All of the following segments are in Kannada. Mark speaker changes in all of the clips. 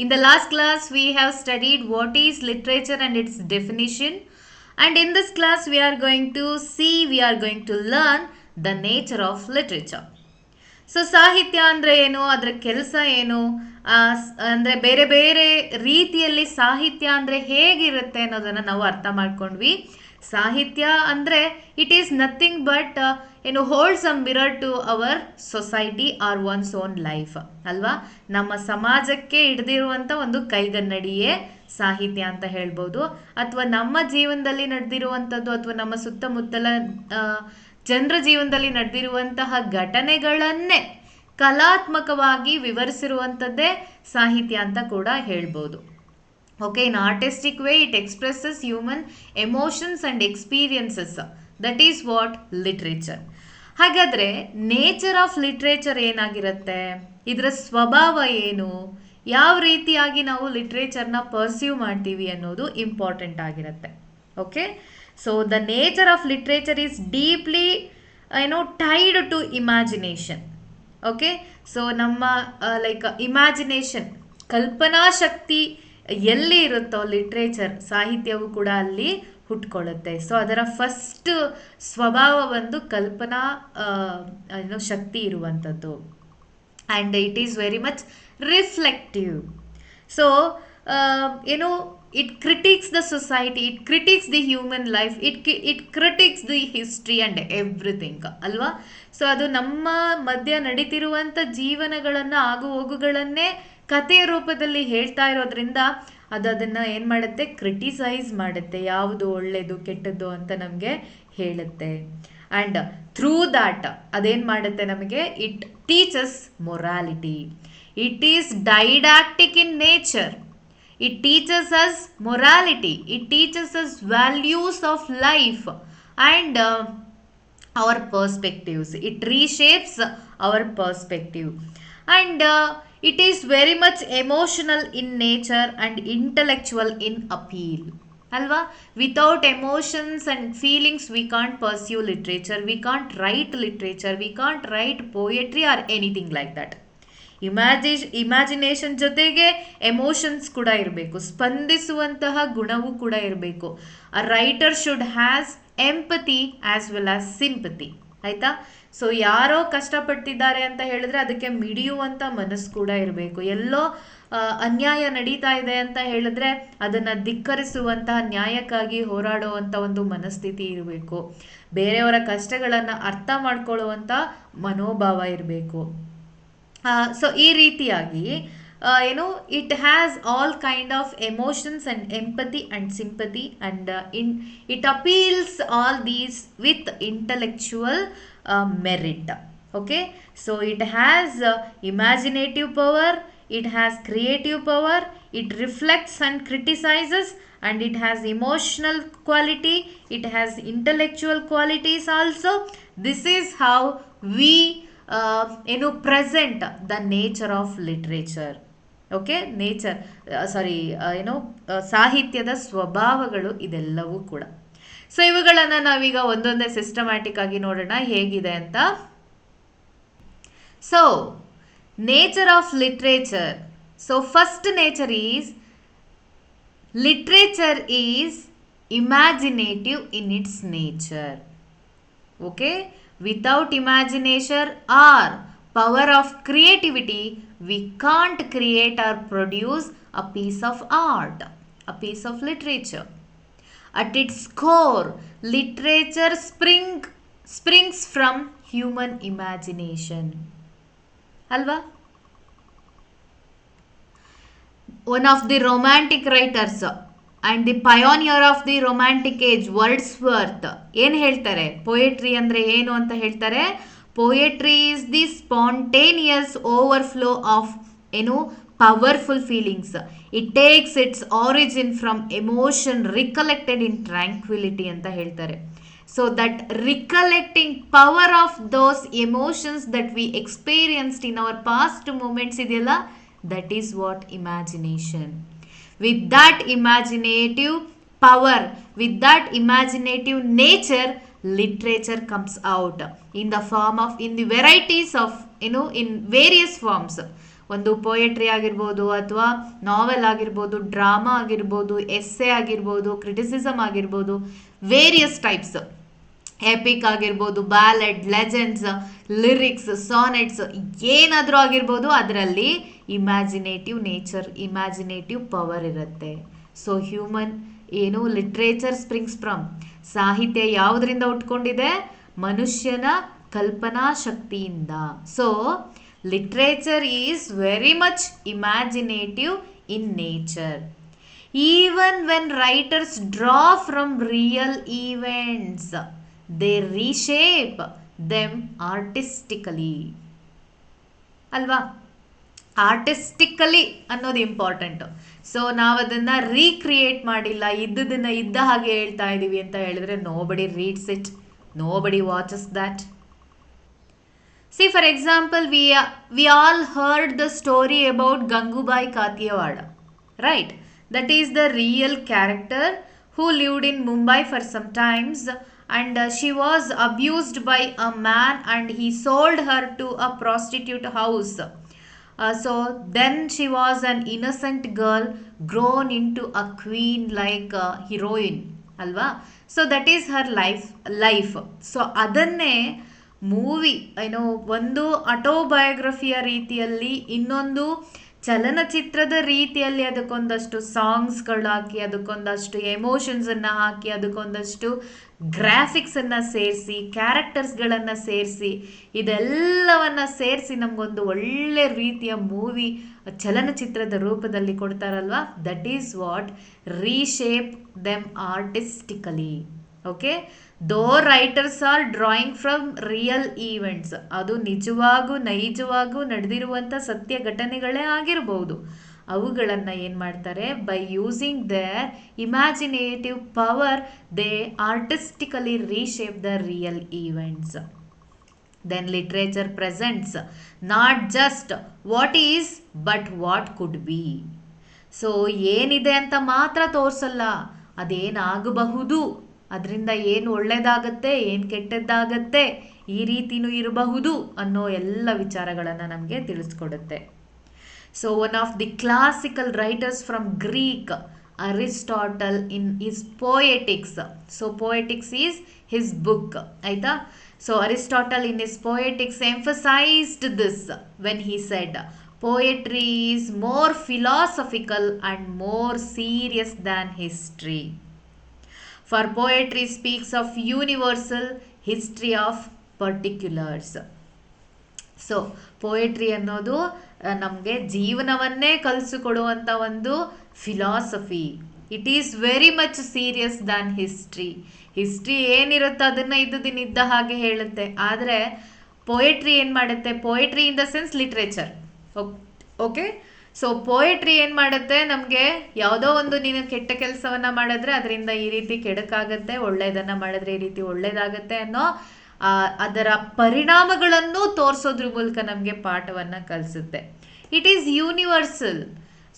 Speaker 1: In the last class, we have studied what is literature and its definition. And in this class, we are going to learn the nature of literature. So ಸಾಹಿತ್ಯ ಅಂದರೆ ಏನು, ಅದರ ಕೆಲಸ ಏನು, ಅಂದರೆ ಬೇರೆ ಬೇರೆ ರೀತಿಯಲ್ಲಿ ಸಾಹಿತ್ಯ ಅಂದರೆ ಹೇಗಿರುತ್ತೆ ಅನ್ನೋದನ್ನು ನಾವು ಅರ್ಥ ಮಾಡ್ಕೊಂಡ್ವಿ. ಸಾಹಿತ್ಯ ಅಂದರೆ it is nothing but holds a mirror to our society or one's own life ಅಲ್ವಾ. ನಮ್ಮ ಸಮಾಜಕ್ಕೆ ಹಿಡ್ದಿರುವಂಥ ಒಂದು ಕೈಗನ್ನಡಿಯೇ ಸಾಹಿತ್ಯ ಅಂತ ಹೇಳ್ಬೋದು. ಅಥವಾ ನಮ್ಮ ಜೀವನದಲ್ಲಿ ನಡೆದಿರುವಂಥದ್ದು ಅಥವಾ ನಮ್ಮ ಸುತ್ತಮುತ್ತಲ ಜನರ ಜೀವನದಲ್ಲಿ ನಡೆದಿರುವಂತಹ ಘಟನೆಗಳನ್ನೇ ಕಲಾತ್ಮಕವಾಗಿ ವಿವರಿಸಿರುವಂಥದ್ದೇ ಸಾಹಿತ್ಯ ಅಂತ ಕೂಡ ಹೇಳ್ಬೋದು. Okay, in artistic way it expresses human emotions and experiences, that is what literature. ಹಾಗಾದರೆ ನೇಚರ್ ಆಫ್ ಲಿಟ್ರೇಚರ್ ಏನಾಗಿರುತ್ತೆ, ಇದರ ಸ್ವಭಾವ ಏನು, ಯಾವ ರೀತಿಯಾಗಿ ನಾವು ಲಿಟ್ರೇಚರ್ನ ಪರ್ಸ್ಯೂ ಮಾಡ್ತೀವಿ ಅನ್ನೋದು ಇಂಪಾರ್ಟೆಂಟ್ ಆಗಿರುತ್ತೆ. Okay, so the nature of literature is deeply tied to imagination. Okay, so ನಮ್ಮ ಇಮ್ಯಾಜಿನೇಷನ್, ಕಲ್ಪನಾ ಶಕ್ತಿ ಎಲ್ಲಿ ಇರುತ್ತೋ ಲಿಟ್ರೇಚರ್ ಸಾಹಿತ್ಯವು ಕೂಡ ಅಲ್ಲಿ ಹುಟ್ಕೊಳ್ಳುತ್ತೆ. ಸೊ ಅದರ ಫಸ್ಟ್ ಸ್ವಭಾವ ಒಂದು ಕಲ್ಪನಾ ಶಕ್ತಿ ಇರುವಂಥದ್ದು. And it is very much reflective. So it critiques the society, it critiques the human life, it critiques the history and everything ಅಲ್ವಾ. ಸೊ ಅದು ನಮ್ಮ ಮಧ್ಯ ನಡೀತಿರುವಂಥ ಜೀವನಗಳನ್ನು ಆಗು ಹೋಗುಗಳನ್ನೇ ಕಥೆಯ ರೂಪದಲ್ಲಿ ಹೇಳ್ತಾ ಇರೋದ್ರಿಂದ ಅದನ್ನು ಏನು ಮಾಡುತ್ತೆ, ಕ್ರಿಟಿಸೈಸ್ ಮಾಡುತ್ತೆ, ಯಾವುದು ಒಳ್ಳೆಯದು ಕೆಟ್ಟದ್ದು ಅಂತ ನಮಗೆ ಹೇಳುತ್ತೆ. ಆ್ಯಂಡ್ ಥ್ರೂ ದ್ಯಾಟ್ ಅದೇನು ಮಾಡುತ್ತೆ ನಮಗೆ, it teaches morality. It is didactic in nature. It teaches us morality, it teaches us values of life and our perspectives. It reshapes our perspective. And it is very much emotional in nature and intellectual in appeal. Alva, without emotions and feelings we can't pursue literature, we can't write literature, we can't write poetry or anything like that. Imagination ಜೊತೆಗೆ ಎಮೋಷನ್ಸ್ ಕೂಡ ಇರಬೇಕು, ಸ್ಪಂದಿಸುವಂತಹ ಗುಣವೂ ಕೂಡ ಇರಬೇಕು. A writer should has empathy as well as sympathy. ಆಯಿತಾ. ಸೊ ಯಾರೋ ಕಷ್ಟಪಡ್ತಿದ್ದಾರೆ ಅಂತ ಹೇಳಿದ್ರೆ ಅದಕ್ಕೆ ಮಿಡಿಯುವಂಥ ಮನಸ್ಸು ಕೂಡ ಇರಬೇಕು. ಎಲ್ಲೋ ಅನ್ಯಾಯ ನಡೀತಾ ಇದೆ ಅಂತ ಹೇಳಿದ್ರೆ ಅದನ್ನು ಧಿಕ್ಕರಿಸುವಂತಹ, ನ್ಯಾಯಕ್ಕಾಗಿ ಹೋರಾಡುವಂಥ ಒಂದು ಮನಸ್ಥಿತಿ ಇರಬೇಕು. ಬೇರೆಯವರ ಕಷ್ಟಗಳನ್ನು ಅರ್ಥ ಮಾಡ್ಕೊಳ್ಳುವಂಥ ಮನೋಭಾವ ಇರಬೇಕು. ಸೊ ಈ ರೀತಿಯಾಗಿ it has all kind of emotions and empathy and sympathy and it appeals all these with intellectual merit. Okay, so it has imaginative power, it has creative power, it reflects and criticizes, and it has emotional quality, it has intellectual qualities also. This is how we present the nature of literature. Okay, nature ಸಾಹಿತ್ಯದ ಸ್ವಭಾವಗಳು ಇದೆಲ್ಲವೂ ಕೂಡ. ಸೊ ಇವುಗಳನ್ನು ನಾವೀಗ ಒಂದೊಂದೇ ಸಿಸ್ಟಮ್ಯಾಟಿಕ್ ಆಗಿ ನೋಡೋಣ ಹೇಗಿದೆ ಅಂತ. So nature of literature. So first nature is, literature is imaginative in its nature. Okay, without imagination or power of creativity we can't create or produce a piece of art, a piece of literature. At its core, literature springs from human imagination. Alva? One of the romantic writers and the pioneer of the romantic age, Wordsworth, ಏನು ಹೇಳ್ತಾರೆ, ಪೊಯೆಟ್ರಿ ಅಂದರೆ ಏನು ಅಂತ ಹೇಳ್ತಾರೆ. Poetry is the spontaneous overflow of powerful feelings. It takes its origin from emotion recollected in tranquillity ಅಂತ ಹೇಳ್ತಾರೆ. So that recollecting power of those emotions that we experienced in our past moments idella, that is what imagination. With that imaginative power, with that imaginative nature, literature comes out in the form of, in the varieties of, in various forms. ಒಂದು ಪೋಯೆಟ್ರಿ ಆಗಿರ್ಬೋದು, ಅಥವಾ ನಾವೆಲ್ ಆಗಿರ್ಬೋದು, ಡ್ರಾಮಾ ಆಗಿರ್ಬೋದು, ಎಸ್ಸೆ ಆಗಿರ್ಬೋದು, ಕ್ರಿಟಿಸಿಸಮ್ ಆಗಿರ್ಬೋದು, ವೇರಿಯಸ್ ಟೈಪ್ಸ್, ಎಪಿಕ್ ಆಗಿರ್ಬೋದು, ಬ್ಯಾಲೆಡ್, ಲೆಜೆಂಡ್ಸ್, ಲಿರಿಕ್ಸ್, ಸಾನೆಟ್ಸ್, ಏನಾದರೂ ಆಗಿರ್ಬೋದು, ಅದರಲ್ಲಿ ಇಮ್ಯಾಜಿನೇಟಿವ್ ನೇಚರ್, ಇಮ್ಯಾಜಿನೇಟಿವ್ ಪವರ್ ಇರುತ್ತೆ. ಸೊ ಹ್ಯೂಮನ್ ಏನು ಲಿಟ್ರೇಚರ್ ಸ್ಪ್ರಿಂಗ್ಸ್ ಫ್ರಮ್, ಸಾಹಿತ್ಯ ಯಾವುದರಿಂದ ಉಟ್ಕೊಂಡಿದೆ? ಮನುಷ್ಯನ ಕಲ್ಪನಾ ಶಕ್ತಿಯಿಂದ. So literature is very much imaginative in nature. Even when writers draw from real events, they reshape them artistically. ಅಲ್ವಾ? ಆರ್ಟಿಸ್ಟಿಕಲಿ ಅನ್ನೋದು ಇಂಪಾರ್ಟೆಂಟ್. ಸೊ ನಾವು ಅದನ್ನು ರೀಕ್ರಿಯೇಟ್ ಮಾಡಿಲ್ಲ, ಇದ್ದದನ್ನು ಇದ್ದ ಹಾಗೆ ಹೇಳ್ತಾ ಇದ್ದೀವಿ ಅಂತ ಹೇಳಿದ್ರೆ nobody reads it, nobody watches that. See, for example, we all heard the story about Gangubai Katiyawada, right? That is the real character who lived in Mumbai for some times, and she was abused by a man and he sold her to a prostitute house. So then she was an innocent girl grown into a queen like heroine, alva? So that is her life. So adanne movie ಏನೋ ಒಂದು ಆಟೋಬಯೋಗ್ರಫಿಯ ರೀತಿಯಲ್ಲಿ, ಇನ್ನೊಂದು ಚಲನಚಿತ್ರದ ರೀತಿಯಲ್ಲಿ ಅದಕ್ಕೊಂದಷ್ಟು ಸಾಂಗ್ಸ್ಗಳು ಹಾಕಿ, ಅದಕ್ಕೊಂದಷ್ಟು ಎಮೋಷನ್ಸನ್ನು ಹಾಕಿ, ಅದಕ್ಕೊಂದಷ್ಟು ಗ್ರಾಫಿಕ್ಸನ್ನು ಸೇರಿಸಿ, ಕ್ಯಾರೆಕ್ಟರ್ಸ್ಗಳನ್ನು ಸೇರಿಸಿ, ಇದೆಲ್ಲವನ್ನು ಸೇರಿಸಿ ನಮಗೊಂದು ಒಳ್ಳೆ ರೀತಿಯ ಮೂವಿ ಚಲನಚಿತ್ರದ ರೂಪದಲ್ಲಿ ಕೊಡ್ತಾರಲ್ವ, that is what reshape them artistically. Okay, though writers are drawing from real events, ಅದು ನೈಜವಾಗೂ ನಡೆದಿರುವಂಥ ಸತ್ಯ ಘಟನೆಗಳೇ ಆಗಿರ್ಬೋದು, ಅವುಗಳನ್ನು ಏನು ಮಾಡ್ತಾರೆ, by using their imaginative power they artistically reshape the real events. Then literature presents not just what is but what could be. So ಏನಿದೆ ಅಂತ ಮಾತ್ರ ತೋರಿಸಲ್ಲ, ಅದೇನಾಗಬಹುದು, ಅದರಿಂದ ಏನು ಒಳ್ಳೆಯದಾಗತ್ತೆ, ಏನು ಕೆಟ್ಟದ್ದಾಗತ್ತೆ, ಈ ರೀತಿಯೂ ಇರಬಹುದು ಅನ್ನೋ ಎಲ್ಲ ವಿಚಾರಗಳನ್ನು ನಮಗೆ ತಿಳಿಸ್ಕೊಡುತ್ತೆ. So one of the classical writers from Greek, Aristotle, in his Poetics. So Poetics is his book, ಆಯಿತಾ? So Aristotle in his Poetics emphasized this when he said, poetry is more philosophical and more serious than history. For poetry speaks of universal, history of particulars. So poetry ಅನ್ನೋದು ನಮಗೆ ಜೀವನವನ್ನೇ ಕಲಿಸಿಕೊಡುವಂಥ ಒಂದು philosophy. It is very much serious than history ಏನಿರುತ್ತೋ ಅದನ್ನು ಇದ್ದ ಹಾಗೆ ಹೇಳುತ್ತೆ. ಆದರೆ ಪೋಯೆಟ್ರಿ ಏನು ಮಾಡುತ್ತೆ? Poetry in the sense literature. Okay, so poetry ಏನು ಮಾಡುತ್ತೆ, ನಮಗೆ ಯಾವುದೋ ಒಂದು ನೀನು ಕೆಟ್ಟ ಕೆಲಸವನ್ನು ಮಾಡಿದ್ರೆ ಅದರಿಂದ ಈ ರೀತಿ ಕೆಡಕಾಗತ್ತೆ, ಒಳ್ಳೆಯದನ್ನು ಮಾಡಿದ್ರೆ ಈ ರೀತಿ ಒಳ್ಳೆಯದಾಗತ್ತೆ ಅನ್ನೋ ಅದರ ಪರಿಣಾಮಗಳನ್ನು ತೋರಿಸೋದ್ರ ಮೂಲಕ ನಮಗೆ ಪಾಠವನ್ನು ಕಲಿಸುತ್ತೆ. It is universal.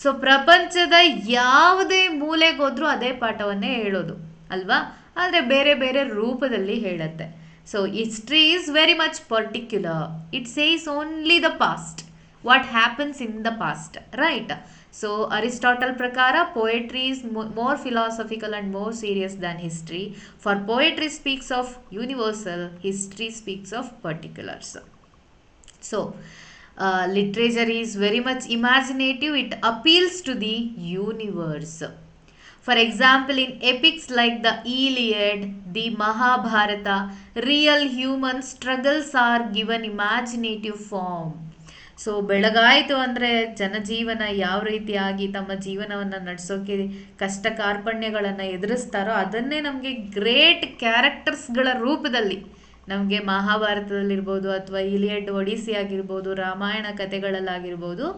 Speaker 1: ಸೊ ಪ್ರಪಂಚದ ಯಾವುದೇ ಮೂಲೆಗೋದ್ರೂ ಅದೇ ಪಾಠವನ್ನೇ ಹೇಳೋದು ಅಲ್ವಾ, ಆದರೆ ಬೇರೆ ಬೇರೆ ರೂಪದಲ್ಲಿ ಹೇಳುತ್ತೆ. So history is very much particular. It says only the past, what happens in the past, right? So Aristotle prakara poetry is more philosophical and more serious than history. For poetry speaks of universal, history speaks of particulars. So literature is very much imaginative. It appeals to the universe. For example, in epics like the Iliad, the Mahabharata, real human struggles are given imaginative form. So ಬೆಳಗಾಯಿತು ಅಂದರೆ ಜನಜೀವನ ಯಾವ ರೀತಿಯಾಗಿ ತಮ್ಮ ಜೀವನವನ್ನು ನಡೆಸೋಕೆ ಕಷ್ಟ ಕಾರ್ಪಣ್ಯಗಳನ್ನು ಎದುರಿಸ್ತಾರೋ ಅದನ್ನೇ ನಮಗೆ ಗ್ರೇಟ್ ಕ್ಯಾರೆಕ್ಟರ್ಸ್ಗಳ ರೂಪದಲ್ಲಿ ನಮಗೆ ಮಹಾಭಾರತದಲ್ಲಿರ್ಬೋದು, ಅಥವಾ ಇಲಿಯಡ್, ಒಡಿಸಿ ಆಗಿರ್ಬೋದು, ರಾಮಾಯಣ ಕಥೆಗಳಲ್ಲಾಗಿರ್ಬೋದು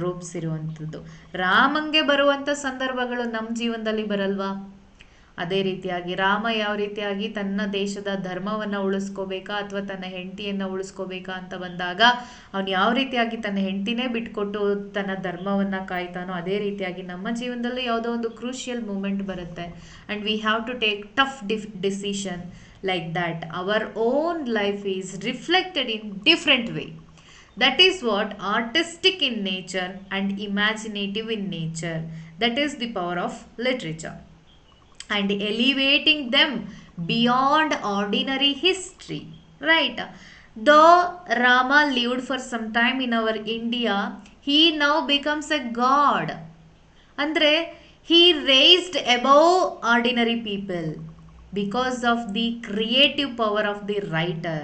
Speaker 1: ರೂಪಿಸಿರುವಂಥದ್ದು. ರಾಮಂಗೆ ಬರುವಂಥ ಸಂದರ್ಭಗಳು ನಮ್ಮ ಜೀವನದಲ್ಲಿ ಬರಲ್ವಾ? ಅದೇ ರೀತಿಯಾಗಿ ರಾಮ ಯಾವ ರೀತಿಯಾಗಿ ತನ್ನ ದೇಶದ ಧರ್ಮವನ್ನು ಉಳಿಸ್ಕೋಬೇಕಾ ಅಥವಾ ತನ್ನ ಹೆಂಡತಿಯನ್ನು ಉಳಿಸ್ಕೋಬೇಕಾ ಅಂತ ಬಂದಾಗ ಅವನು ಯಾವ ರೀತಿಯಾಗಿ ತನ್ನ ಹೆಂಡತಿನೇ ಬಿಟ್ಕೊಟ್ಟು ತನ್ನ ಧರ್ಮವನ್ನು ಕಾಯ್ತಾನೋ, ಅದೇ ರೀತಿಯಾಗಿ ನಮ್ಮ ಜೀವನದಲ್ಲಿ ಯಾವುದೋ ಒಂದು ಕ್ರೂಷಿಯಲ್ ಮೂಮೆಂಟ್ ಬರುತ್ತೆ and we have to take tough decision like that. Our own life is reflected in different way. That is what artistic in nature and imaginative in nature. That is the power of literature. And elevating them beyond ordinary history. Right? Though Rama lived for some time in our India, he now becomes a god. Andre, he raised above ordinary people because of the creative power of the writer.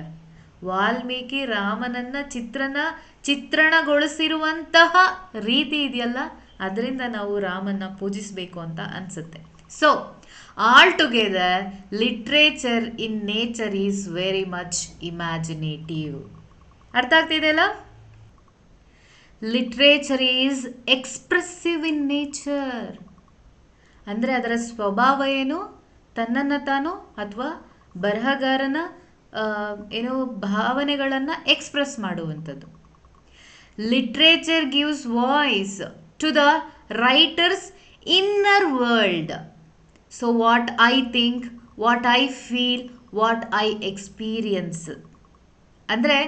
Speaker 1: Valmiki ರಾಮನನ್ನ ಚಿತ್ರಣಗೊಳಿಸಿರುವಂತಹ ರೀತಿ ಇದೆಯಲ್ಲ, ಅದರಿಂದ ನಾವು ರಾಮನ್ನ ಪೂಜಿಸಬೇಕು ಅಂತ ಅನ್ಸುತ್ತೆ. So all together literature in nature is very much imaginative. ಅರ್ಥ ಆಗ್ತಿದೆಯಲ್ಲ? Literature is expressive in nature. ಅಂದರೆ ಅದರ ಸ್ವಭಾವ ಏನು, ತನ್ನನ್ನು ತಾನು ಅಥವಾ ಬರಹಗಾರನ ಏನು ಭಾವನೆಗಳನ್ನು ಎಕ್ಸ್ಪ್ರೆಸ್ ಮಾಡುವಂಥದ್ದು. Literature gives voice to the writer's inner world. So what I think, what I feel, what I experience. ಅಂದರೆ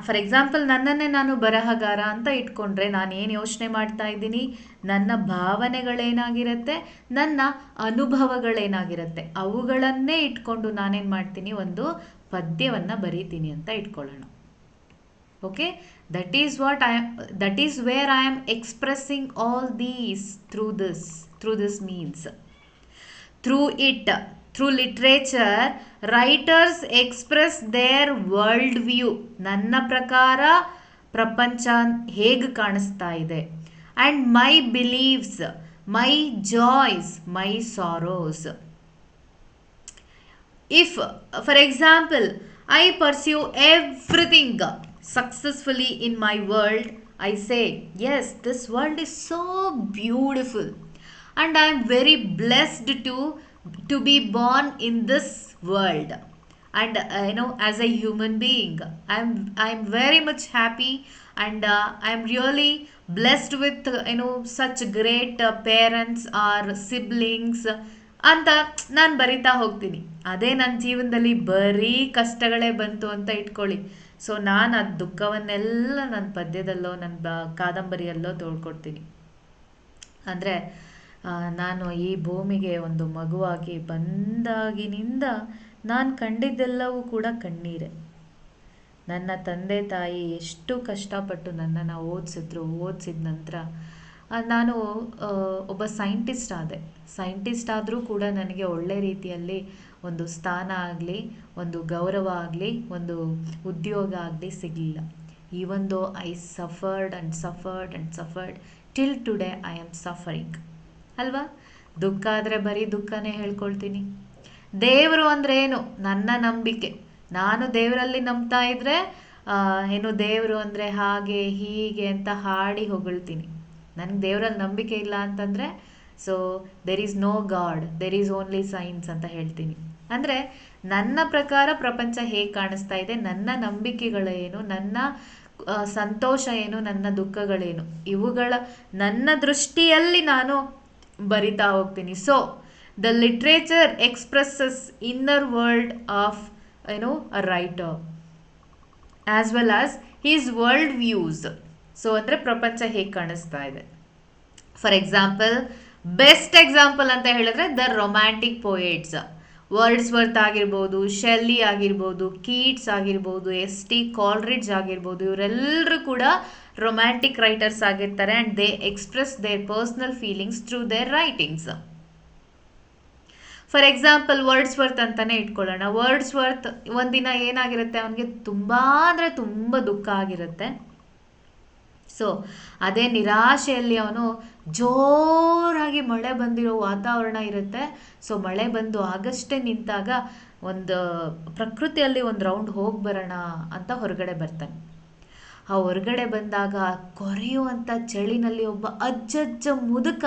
Speaker 1: ಫಾರ್ ಎಕ್ಸಾಂಪಲ್ ನನ್ನನ್ನೇ ನಾನು ಬರಹಗಾರ ಅಂತ ಇಟ್ಕೊಂಡ್ರೆ ನಾನು ಏನು ಯೋಚನೆ ಮಾಡ್ತಾ ಇದ್ದೀನಿ, ನನ್ನ ಭಾವನೆಗಳೇನಾಗಿರುತ್ತೆ, ನನ್ನ ಅನುಭವಗಳೇನಾಗಿರುತ್ತೆ, ಅವುಗಳನ್ನೇ ಇಟ್ಕೊಂಡು ನಾನೇನು ಮಾಡ್ತೀನಿ, ಒಂದು ಪದ್ಯವನ್ನು ಬರೀತೀನಿ ಅಂತ ಇಟ್ಕೊಳ್ಳೋಣ. Okay, that is where I am expressing all these through this means. Through literature, writers express their world view. ನನ್ನ ಪ್ರಕಾರ ಪ್ರಪಂಚ ಹೇಗೆ ಕಾಣಿಸ್ತಾ ಇದೆ. And my beliefs, my joys, my sorrows. If, for example, I pursue everything successfully in my world, I say, yes, this world is so beautiful. And I am very blessed to be born in this world, and as a human being I am very much happy, and I am really blessed with such great parents or siblings ಅಂತ ನಾನು ಬರಿತಾ ಹೋಗ್ತೀನಿ. ಅದೇ ನನ್ನ ಜೀವನದಲ್ಲಿ ಬರೀ ಕಷ್ಟಗಳೇ ಬಂತು ಅಂತ ಇಟ್ಕೊಳ್ಳಿ. ಸೊ ನಾನು ಆ ದುಃಖವನ್ನೆಲ್ಲ ನನ್ನ ಪದ್ಯದಲ್ಲೋ ನನ್ನ ಕಾದಂಬರಿಯಲ್ಲೋ ತೋಳ್ಕೊಡ್ತೀನಿ. ಅಂದರೆ ನಾನು ಈ ಭೂಮಿಗೆ ಒಂದು ಮಗುವಾಗಿ ಬಂದಾಗಿನಿಂದ ನಾನು ಕಂಡಿದ್ದೆಲ್ಲವೂ ಕೂಡ ಕಣ್ಣೀರೇ. ನನ್ನ ತಂದೆ ತಾಯಿ ಎಷ್ಟು ಕಷ್ಟಪಟ್ಟು ನನ್ನನ್ನು ಓದಿಸಿದ ನಂತರ ನಾನು ಒಬ್ಬ ಸೈಂಟಿಸ್ಟ್ ಆದರೂ ಕೂಡ ನನಗೆ ಒಳ್ಳೆ ರೀತಿಯಲ್ಲಿ ಒಂದು ಸ್ಥಾನ ಆಗಲಿ, ಒಂದು ಗೌರವ ಆಗಲಿ, ಒಂದು ಉದ್ಯೋಗ ಆಗಲಿ ಸಿಗಲಿಲ್ಲ. Even though I suffered till today I am suffering. ಅಲ್ವಾ? ದುಃಖ ಆದರೆ ಬರೀ ದುಃಖನೇ ಹೇಳ್ಕೊಳ್ತೀನಿ. ದೇವರು ಅಂದರೆ ಏನು? ನನ್ನ ನಂಬಿಕೆ. ನಾನು ದೇವರಲ್ಲಿ ನಂಬ್ತಾ ಇದ್ದರೆ ದೇವರು ಅಂದರೆ ಹಾಗೆ ಹೀಗೆ ಅಂತ ಹಾಡಿ ಹೊಗಳ್ತೀನಿ. ನನಗೆ ದೇವರಲ್ಲಿ ನಂಬಿಕೆ ಇಲ್ಲ ಅಂತಂದರೆ so there is no God, there is only science ಅಂತ ಹೇಳ್ತೀನಿ. ಅಂದರೆ ನನ್ನ ಪ್ರಕಾರ ಪ್ರಪಂಚ ಹೇಗೆ ಕಾಣಿಸ್ತಾ ಇದೆ, ನನ್ನ ನಂಬಿಕೆಗಳೇನು, ನನ್ನ ಸಂತೋಷ ಏನು, ನನ್ನ ದುಃಖಗಳೇನು, ಇವುಗಳ ನನ್ನ ದೃಷ್ಟಿಯಲ್ಲಿ ನಾನು ಬರಿತಾ ಹೋಗ್ತೀನಿ. So the literature expresses inner world of a writer as well as his world views. So ಅಂದರೆ ಪ್ರಪಂಚ ಹೇಗೆ ಕಾಣಿಸ್ತಾ ಇದೆ. ಫಾರ್ ಎಕ್ಸಾಂಪಲ್, ಬೆಸ್ಟ್ ಎಕ್ಸಾಂಪಲ್ ಅಂತ ಹೇಳಿದ್ರೆ ದ ರೊಮ್ಯಾಂಟಿಕ್ ಪೋಯೆಟ್ಸ್. ವರ್ಡ್ಸ್ವರ್ತ್ ಆಗಿರ್ಬೋದು, ಶೆಲ್ಲಿ ಆಗಿರ್ಬೋದು, ಕೀಟ್ಸ್ ಆಗಿರ್ಬೋದು, ಎಸ್.ಟಿ. ಕಾಲ್ರಿಡ್ಜ್ ಆಗಿರ್ಬೋದು, ಇವರೆಲ್ಲರೂ ಕೂಡ ರೊಮ್ಯಾಂಟಿಕ್ ರೈಟರ್ಸ್ ಆಗಿರ್ತಾರೆ. And they express there personal feelings through there writings. For example, Wordsworth ಅಂತಲೇ ಇಟ್ಕೊಳ್ಳೋಣ. ವರ್ಡ್ಸ್ವರ್ತ್ ಒಂದಿನ ಏನಾಗಿರುತ್ತೆ, ಅವನಿಗೆ ತುಂಬ ಅಂದರೆ ತುಂಬ ದುಃಖ ಆಗಿರುತ್ತೆ. ಸೊ ಅದೇ ನಿರಾಶೆಯಲ್ಲಿ ಅವನು ಜೋರಾಗಿ ಮಳೆ ಬಂದಿರೋ ವಾತಾವರಣ ಇರುತ್ತೆ. ಸೊ ಮಳೆ ಬಂದು ಆಗಷ್ಟೇ ನಿಂತಾಗ ಒಂದು ಪ್ರಕೃತಿಯಲ್ಲಿ ಒಂದು ರೌಂಡ್ ಹೋಗಿ ಬರೋಣ ಅಂತ ಹೊರಗಡೆ ಬರ್ತಾನೆ. ಆ ಹೊರಗಡೆ ಬಂದಾಗ ಕೊರೆಯುವಂಥ ಚಳಿನಲ್ಲಿ ಒಬ್ಬ ಅಜ್ಜ ಮುದುಕ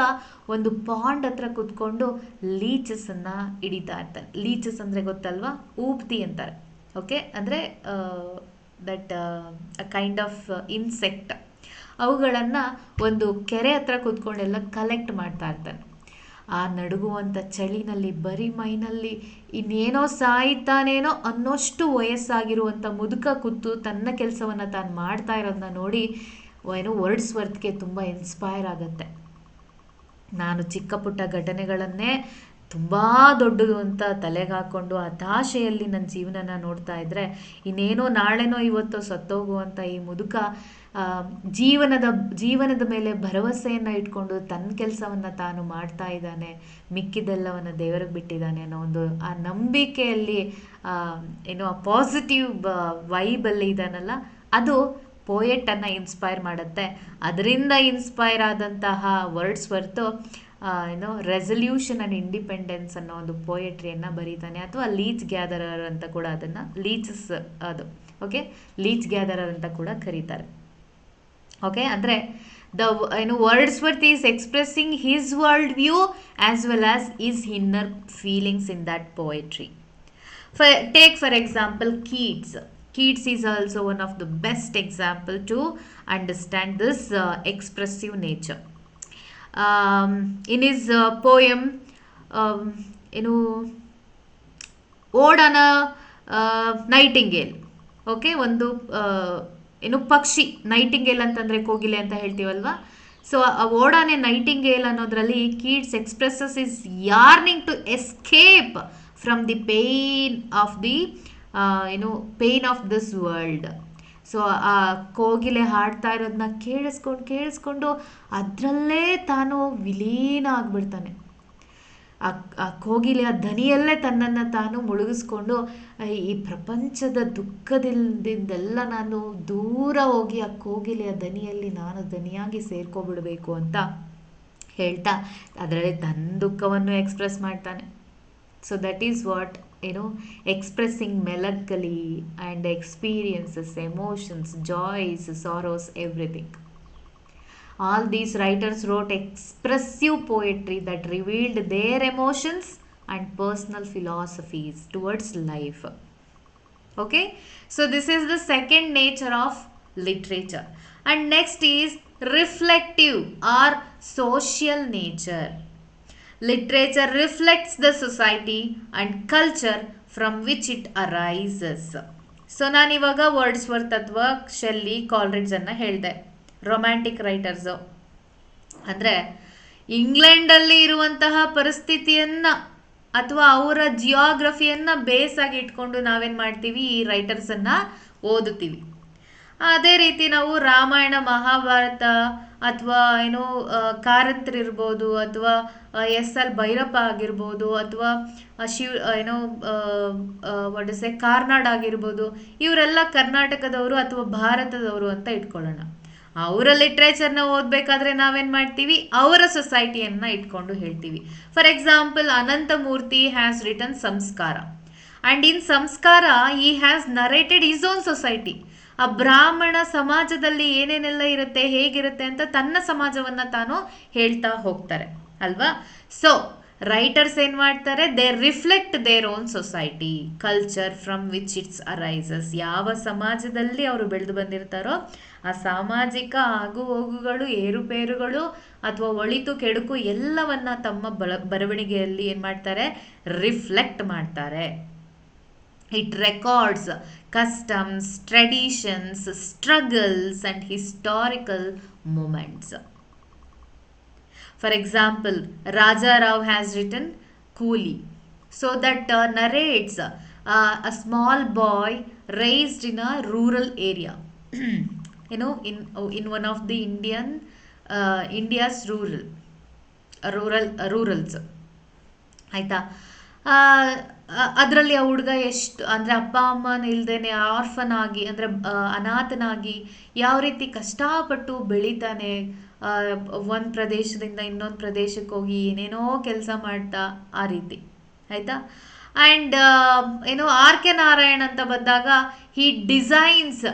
Speaker 1: ಒಂದು ಪಾಂಡ್ ಹತ್ರ ಕೂತ್ಕೊಂಡು ಲೀಚಸನ್ನು ಹಿಡಿತಾ ಇರ್ತಾನೆ. ಲೀಚಸ್ ಅಂದರೆ ಗೊತ್ತಲ್ವಾ? ಊಪ್ತಿ ಅಂತಾರೆ. ಓಕೆ, ಅಂದರೆ that a kind of insect. ಅವುಗಳನ್ನು ಒಂದು ಕೆರೆ ಹತ್ರ ಕೂತ್ಕೊಂಡೆಲ್ಲ ಕಲೆಕ್ಟ್ ಮಾಡ್ತಾ ಇರ್ತಾನೆ. ಆ ನಡುಗುವಂಥ ಚಳಿನಲ್ಲಿ ಬರೀ ಮೈನಲ್ಲಿ ಇನ್ನೇನೋ ಸಾಯ್ತಾನೇನೋ ಅನ್ನೋಷ್ಟು ವಯಸ್ಸಾಗಿರುವಂಥ ಮುದುಕ ಕೂತು ತನ್ನ ಕೆಲಸವನ್ನು ತಾನು ಮಾಡ್ತಾ ಇರೋದನ್ನ ನೋಡಿ ವರ್ಡ್ಸ್ವರ್ತ್ಗೆ ತುಂಬ ಇನ್ಸ್ಪೈರ್ ಆಗುತ್ತೆ. ನಾನು ಚಿಕ್ಕ ಪುಟ್ಟ ಘಟನೆಗಳನ್ನೇ ತುಂಬ ದೊಡ್ಡದು ಅಂತ ತಲೆಗೆ ಹಾಕ್ಕೊಂಡು ಹತಾಶೆಯಲ್ಲಿ ನನ್ನ ಜೀವನನ ನೋಡ್ತಾ ಇದ್ದರೆ, ಇನ್ನೇನೋ ನಾಳೆನೋ ಇವತ್ತೋ ಸತ್ತೋಗುವಂಥ ಈ ಮುದುಕ ಜೀವನದ ಮೇಲೆ ಭರವಸೆಯನ್ನು ಇಟ್ಕೊಂಡು ತನ್ನ ಕೆಲಸವನ್ನು ತಾನು ಮಾಡ್ತಾ ಇದ್ದಾನೆ, ಮಿಕ್ಕಿದೆಲ್ಲವನ್ನು ದೇವರಿಗೆ ಬಿಟ್ಟಿದ್ದಾನೆ ಅನ್ನೋ ಒಂದು ಆ ನಂಬಿಕೆಯಲ್ಲಿ ಆ ಪಾಸಿಟಿವ್ ವೈಬಲ್ಲಿ ಇದ್ದಾನಲ್ಲ, ಅದು ಪೋಯೆಟನ್ನು ಇನ್ಸ್ಪೈರ್ ಮಾಡುತ್ತೆ. ಅದರಿಂದ ಇನ್ಸ್ಪೈರ್ ಆದಂತಹ ವರ್ಡ್ಸ್ವರ್ತು ರೆಸಲ್ಯೂಷನ್ ಆ್ಯಂಡ್ ಇಂಡಿಪೆಂಡೆನ್ಸ್ ಅನ್ನೋ ಒಂದು ಪೋಯೆಟ್ರಿಯನ್ನು ಬರೀತಾನೆ, ಅಥವಾ ಲೀಚ್ ಗ್ಯಾದರರ್ ಅಂತ ಕೂಡ ಅದನ್ನು ಲೀಚ್ ಗ್ಯಾದರರ್ ಅಂತ ಕೂಡ ಕರೀತಾರೆ. ಓಕೆ, ಅಂದರೆ Wordsworth is expressing his world view as well as is inner feelings in that poetry. Take for example Keats. Keats is also one of the best example to understand this expressive nature. In his poem, Ode on a Nightingale. Okay, ಒಂದು ಪಕ್ಷಿ, ನೈಟಿಂಗೇಲ್ ಅಂತಂದರೆ ಕೋಗಿಲೆ ಅಂತ ಹೇಳ್ತೀವಲ್ವಾ. So ode on a nightingale ಅನ್ನೋದ್ರಲ್ಲಿ Keats expresses is yearning to escape from the pain of this world. So ಆ ಕೋಗಿಲೆ ಹಾಡ್ತಾ ಇರೋದನ್ನ ಕೇಳಿಸ್ಕೊಂಡು ಅದರಲ್ಲೇ ತಾನು ವಿಲೀನ ಆಗಿಬಿಡ್ತಾನೆ. ಆ ಕೋಗಿಲೆಯ ದನಿಯಲ್ಲೇ ತನ್ನನ್ನು ತಾನು ಮುಳುಗಿಸ್ಕೊಂಡು ಈ ಪ್ರಪಂಚದ ದುಃಖದಿಂದೆಲ್ಲ ನಾನು ದೂರ ಹೋಗಿ ಆ ಕೋಗಿಲೆಯ ದನಿಯಲ್ಲಿ ನಾನು ದನಿಯಾಗಿ ಸೇರ್ಕೊಬಿಡಬೇಕು ಅಂತ ಹೇಳ್ತಾ ಅದರಲ್ಲಿ ತನ್ನ ದುಃಖವನ್ನು ಎಕ್ಸ್ಪ್ರೆಸ್ ಮಾಡ್ತಾನೆ. So that is what expressing melancholy and experiences, emotions, joys, sorrows, everything. All these writers wrote expressive poetry that revealed their emotions and personal philosophies towards life. Okay, so this is the second nature of literature. And next is reflective or social nature. Literature reflects the society and culture from which it arises. So ನಾನಿವಾಗ ವರ್ಡ್ಸ್ವರ್ತ್ ಅಥವಾ ಶೆಲ್ಲಿ, ಕಾಲ್ರಿಡ್ಜನ್ನು ಹೇಳಿದೆ, ರೊಮ್ಯಾಂಟಿಕ್ ರೈಟರ್ಸು. ಅಂದರೆ ಇಂಗ್ಲೆಂಡಲ್ಲಿ ಇರುವಂತಹ ಪರಿಸ್ಥಿತಿಯನ್ನು ಅಥವಾ ಅವರ ಜಿಯೋಗ್ರಫಿಯನ್ನು ಬೇಸಾಗಿ ಇಟ್ಕೊಂಡು ನಾವೇನು ಮಾಡ್ತೀವಿ, ಈ ರೈಟರ್ಸನ್ನು ಓದುತ್ತೀವಿ. ಅದೇ ರೀತಿ ನಾವು ರಾಮಾಯಣ, ಮಹಾಭಾರತ ಅಥವಾ ಕಾರಂತರಿರ್ಬೋದು, ಅಥವಾ ಎಸ್.ಎಲ್. ಭೈರಪ್ಪ ಆಗಿರ್ಬೋದು, ಅಥವಾ ಕಾರ್ನಾಡ್ ಆಗಿರ್ಬೋದು, ಇವರೆಲ್ಲ ಕರ್ನಾಟಕದವರು ಅಥವಾ ಭಾರತದವರು ಅಂತ ಇಟ್ಕೊಳ್ಳೋಣ. ಅವರ ಲಿಟ್ರೇಚರ್ನ ಓದಬೇಕಾದ್ರೆ ನಾವೇನು ಮಾಡ್ತೀವಿ, ಅವರ ಸೊಸೈಟಿಯನ್ನು ಇಟ್ಕೊಂಡು ಹೇಳ್ತೀವಿ. For example, Ananthamurthy has written ಸಂಸ್ಕಾರ, ಆ್ಯಂಡ್ ಇನ್ ಸಂಸ್ಕಾರ he has narrated his own society. ಆ ಬ್ರಾಹ್ಮಣ ಸಮಾಜದಲ್ಲಿ ಏನೇನೆಲ್ಲ ಇರುತ್ತೆ, ಹೇಗಿರುತ್ತೆ ಅಂತ ತನ್ನ ಸಮಾಜವನ್ನು ತಾನು ಹೇಳ್ತಾ ಹೋಗ್ತಾರೆ ಅಲ್ವಾ. ಸೊ ರೈಟರ್ಸ್ ಏನು ಮಾಡ್ತಾರೆ, they reflect their own society, culture from which it's arises. ಯಾವ ಸಮಾಜದಲ್ಲಿ ಅವರು ಬೆಳೆದು ಬಂದಿರ್ತಾರೋ ಆ ಸಾಮಾಜಿಕ ಆಗು ಹೋಗುಗಳು, ಏರುಪೇರುಗಳು ಅಥವಾ ಒಳಿತು ಕೆಡುಕು ಎಲ್ಲವನ್ನ ತಮ್ಮ ಬರವಣಿಗೆಯಲ್ಲಿ ಏನು ಮಾಡ್ತಾರೆ, ರಿಫ್ಲೆಕ್ಟ್ ಮಾಡ್ತಾರೆ. It records customs, traditions, struggles and historical moments. For example, Raja Rao has written Coolie. So that narrates a small boy raised in a rural area. In one of the India's rurals. ಆಯಿತಾ. ಅದರಲ್ಲಿ ಆ ಹುಡುಗ ಎಷ್ಟು ಅಂದರೆ ಅಪ್ಪ ಅಮ್ಮನ ಇಲ್ದೇನೆ ಆರ್ಫನ್ ಆಗಿ, ಅಂದರೆ ಅನಾಥನಾಗಿ ಯಾವ ರೀತಿ ಕಷ್ಟಪಟ್ಟು ಬೆಳಿತಾನೆ, ಒಂದು ಪ್ರದೇಶದಿಂದ ಇನ್ನೊಂದು ಪ್ರದೇಶಕ್ಕೆ ಹೋಗಿ ಏನೇನೋ ಕೆಲಸ ಮಾಡ್ತಾ ಆ ರೀತಿ ಆಯಿತಾ. ಆ್ಯಂಡ್ ಆರ್ ಕೆ ನಾರಾಯಣ್ ಅಂತ ಬಂದಾಗ he designs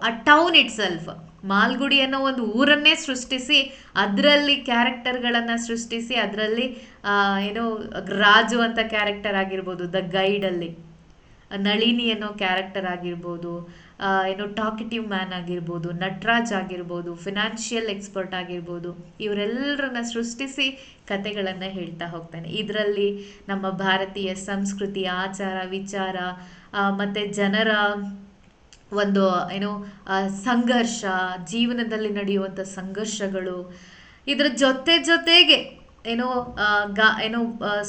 Speaker 1: a town itself. Malgudi ಅನ್ನೋ ಒಂದು ಊರನ್ನೇ ಸೃಷ್ಟಿಸಿ ಅದರಲ್ಲಿ ಕ್ಯಾರೆಕ್ಟರ್ಗಳನ್ನು ಸೃಷ್ಟಿಸಿ ಅದರಲ್ಲಿ ರಾಜು ಅಂತ ಕ್ಯಾರೆಕ್ಟರ್ ಆಗಿರ್ಬೋದು, ದ ಗೈಡಲ್ಲಿ ನಳಿನಿ ಅನ್ನೋ ಕ್ಯಾರೆಕ್ಟರ್ ಆಗಿರ್ಬೋದು, ಟಾಕಿಟಿವ್ ಮ್ಯಾನ್ ಆಗಿರ್ಬೋದು, ನಟರಾಜ್ ಆಗಿರ್ಬೋದು, ಫಿನಾನ್ಷಿಯಲ್ ಎಕ್ಸ್ಪರ್ಟ್ ಆಗಿರ್ಬೋದು, ಇವರೆಲ್ಲರನ್ನ ಸೃಷ್ಟಿಸಿ ಕತೆಗಳನ್ನು ಹೇಳ್ತಾ ಹೋಗ್ತಾನೆ. ಇದರಲ್ಲಿ ನಮ್ಮ ಭಾರತೀಯ ಸಂಸ್ಕೃತಿ, ಆಚಾರ ವಿಚಾರ ಮತ್ತು ಜನರ ಒಂದು ಸಂಘರ್ಷ, ಜೀವನದಲ್ಲಿ ನಡೆಯುವಂಥ ಸಂಘರ್ಷಗಳು, ಇದರ ಜೊತೆಗೆ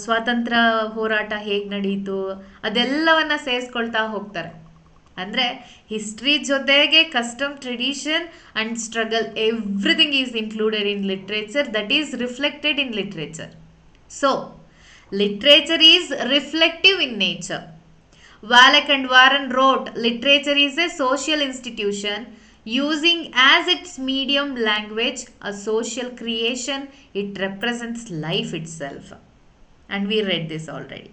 Speaker 1: ಸ್ವಾತಂತ್ರ್ಯ ಹೋರಾಟ ಹೇಗೆ ನಡೀತು ಅದೆಲ್ಲವನ್ನ ಸೇರಿಸ್ಕೊಳ್ತಾ ಹೋಗ್ತಾರೆ. ಅಂದರೆ ಹಿಸ್ಟ್ರಿ ಜೊತೆಗೆ custom, tradition and struggle, everything is included in literature, that is reflected in literature. So literature is reflective in nature. Wallach and Warren wrote, literature is a social institution using as its medium language, a social creation. It represents life itself. And we read this already.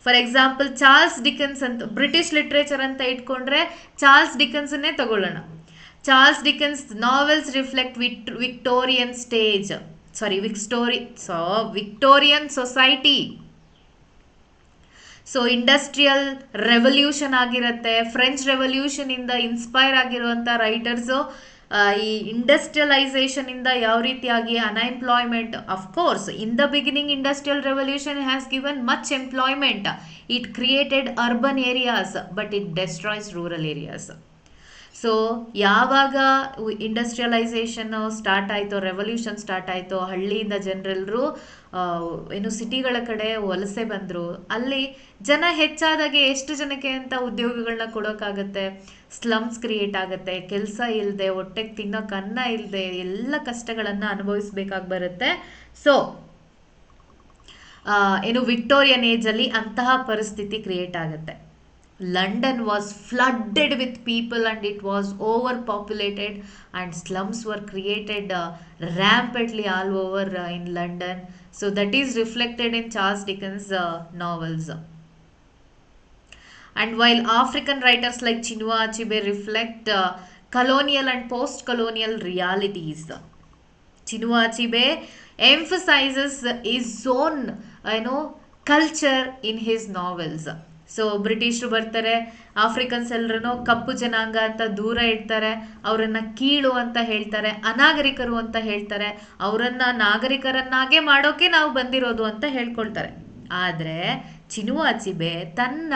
Speaker 1: For example, Charles Dickens ಅಂತ, ಬ್ರಿಟಿಷ್ ಲಿಟ್ರೇಚರ್ ಅಂತ ಇಟ್ಕೊಂಡ್ರೆ ಚಾರ್ಲ್ಸ್ ಡಿಕನ್ಸನ್ನೇ ತಗೊಳ್ಳೋಣ. Charles Dickens novels reflect Victorian society. So industrial revolution ಆಗಿರುತ್ತೆ. ಫ್ರೆಂಚ್ ರೆವಲ್ಯೂಷನ್ ಇಂದ ಇನ್ಸ್ಪೈರ್ ಆಗಿರುವಂಥ ರೈಟರ್ಸು ಈ ಇಂಡಸ್ಟ್ರಿಯಲೈಸೇಷನ್ ಇಂದ ಯಾವ ರೀತಿಯಾಗಿ unemployment, of course in the beginning industrial revolution has given much employment. It created urban areas but it destroys rural areas. So ಯಾವಾಗ ಇಂಡಸ್ಟ್ರಿಯಲೈಸೇಷನ್ ಸ್ಟಾರ್ಟ್ ಆಯಿತೋ, ರೆವಲ್ಯೂಷನ್ ಸ್ಟಾರ್ಟ್ ಆಯಿತೋ, ಹಳ್ಳಿಯಿಂದ ಜನರೆಲ್ಲರೂ ಸಿಟಿಗಳ ಕಡೆ ವಲಸೆ ಬಂದರು. ಅಲ್ಲಿ ಜನ ಹೆಚ್ಚಾದಾಗೆ ಎಷ್ಟು ಜನಕ್ಕೆ ಅಂತ ಉದ್ಯೋಗಗಳನ್ನ ಕೊಡೋಕ್ಕಾಗತ್ತೆ? ಸ್ಲಮ್ಸ್ ಕ್ರಿಯೇಟ್ ಆಗುತ್ತೆ, ಕೆಲಸ ಇಲ್ಲದೆ, ಹೊಟ್ಟೆಗೆ ತಿನ್ನೋಕೆ ಅನ್ನ ಇಲ್ಲದೆ ಎಲ್ಲ ಕಷ್ಟಗಳನ್ನು ಅನುಭವಿಸ್ಬೇಕಾಗಿ ಬರುತ್ತೆ. ಸೊ ವಿಕ್ಟೋರಿಯನ್ ಏಜಲ್ಲಿ ಅಂತಹ ಪರಿಸ್ಥಿತಿ ಕ್ರಿಯೇಟ್ ಆಗುತ್ತೆ. London was flooded with people and it was overpopulated and slums were created rampantly all over in London. So that is reflected in Charles Dickens' novels. And while African writers like Chinua Achebe reflect colonial and post-colonial realities, Chinua Achebe emphasizes his own culture in his novels. So ಬ್ರಿಟಿಷರು ಬರ್ತಾರೆ, ಆಫ್ರಿಕನ್ಸ್ ಎಲ್ಲರೂ ಕಪ್ಪು ಜನಾಂಗ ಅಂತ ದೂರ ಇಡ್ತಾರೆ, ಅವರನ್ನು ಕೀಳು ಅಂತ ಹೇಳ್ತಾರೆ, ಅನಾಗರಿಕರು ಅಂತ ಹೇಳ್ತಾರೆ, ಅವರನ್ನು ನಾಗರಿಕರನ್ನಾಗೆ ಮಾಡೋಕೆ ನಾವು ಬಂದಿರೋದು ಅಂತ ಹೇಳ್ಕೊಳ್ತಾರೆ. ಆದರೆ ಚಿನುವಾ ಅಚಿಬೆ ತನ್ನ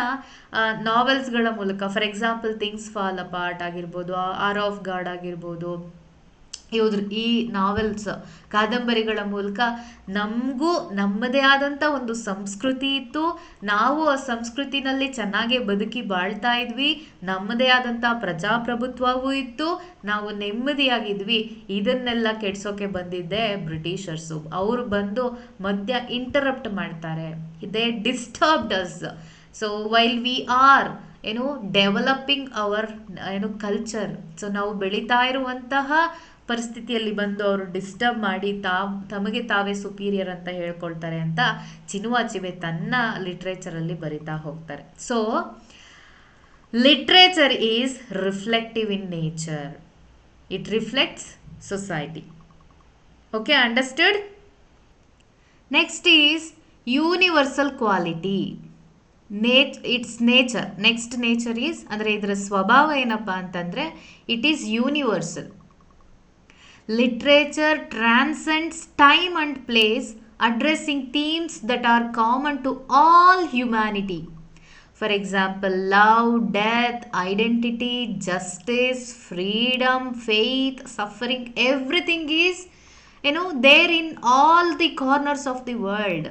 Speaker 1: ನಾವೆಲ್ಸ್ಗಳ ಮೂಲಕ, for example things fall apart ಆಗಿರ್ಬೋದು, ಆರ್ ಆಫ್ ಗಾಡ್ ಆಗಿರ್ಬೋದು, ಈ ನಾವೆಲ್ಸ್, ಕಾದಂಬರಿಗಳ ಮೂಲಕ ನಮಗೂ ನಮ್ಮದೇ ಆದಂಥ ಒಂದು ಸಂಸ್ಕೃತಿ ಇತ್ತು, ನಾವು ಆ ಸಂಸ್ಕೃತಿನಲ್ಲಿ ಚೆನ್ನಾಗಿ ಬದುಕಿ ಬಾಳ್ತಾ ಇದ್ವಿ, ನಮ್ಮದೇ ಆದಂಥ ಪ್ರಜಾಪ್ರಭುತ್ವವೂ ಇತ್ತು, ನಾವು ನೆಮ್ಮದಿಯಾಗಿದ್ವಿ. ಇದನ್ನೆಲ್ಲ ಕೆಡ್ಸೋಕೆ ಬಂದಿದ್ದೆ ಬ್ರಿಟಿಷರ್ಸು. ಅವರು ಬಂದು ಮಧ್ಯ ಇಂಟರಪ್ಟ್ ಮಾಡ್ತಾರೆ, they disturbed us. So while we are developing our culture, so ನಾವು ಬೆಳೀತಾ ಇರುವಂತಹ ಪರಿಸ್ಥಿತಿಯಲ್ಲಿ ಬಂದು ಅವರು ಡಿಸ್ಟರ್ಬ್ ಮಾಡಿ ತಮಗೆ ತಾವೇ ಸುಪೀರಿಯರ್ ಅಂತ ಹೇಳ್ಕೊಳ್ತಾರೆ ಅಂತ ಚಿನುವಾ ಅಚಿಬೆ ತನ್ನ ಲಿಟ್ರೇಚರಲ್ಲಿ ಬರಿತಾ ಹೋಗ್ತಾರೆ. So literature is reflective in nature, it reflects society. Okay, understood? Next is universal quality, it's nature. Next nature is, ಅಂದರೆ ಇದರ ಸ್ವಭಾವ ಏನಪ್ಪ ಅಂತಂದರೆ it is universal. Literature transcends time and place, addressing themes that are common to all humanity. For example, love, death, identity, justice, freedom, faith, suffering, everything is, there in all the corners of the world.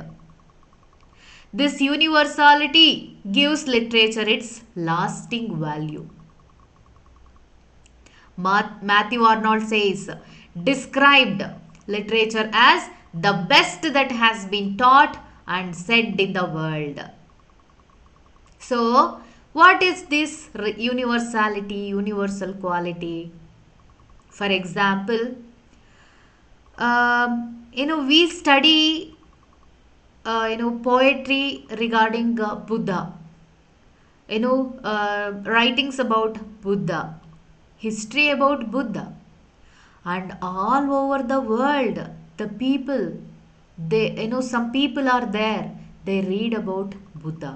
Speaker 1: This universality gives literature its lasting value. Matthew Arnold says, described literature as the best that has been taught and said in the world. So, what is this universality, universal quality? For example, we study, poetry regarding Buddha, writings about Buddha, history about Buddha. And all over the world, the people, some people are there, they read about Buddha,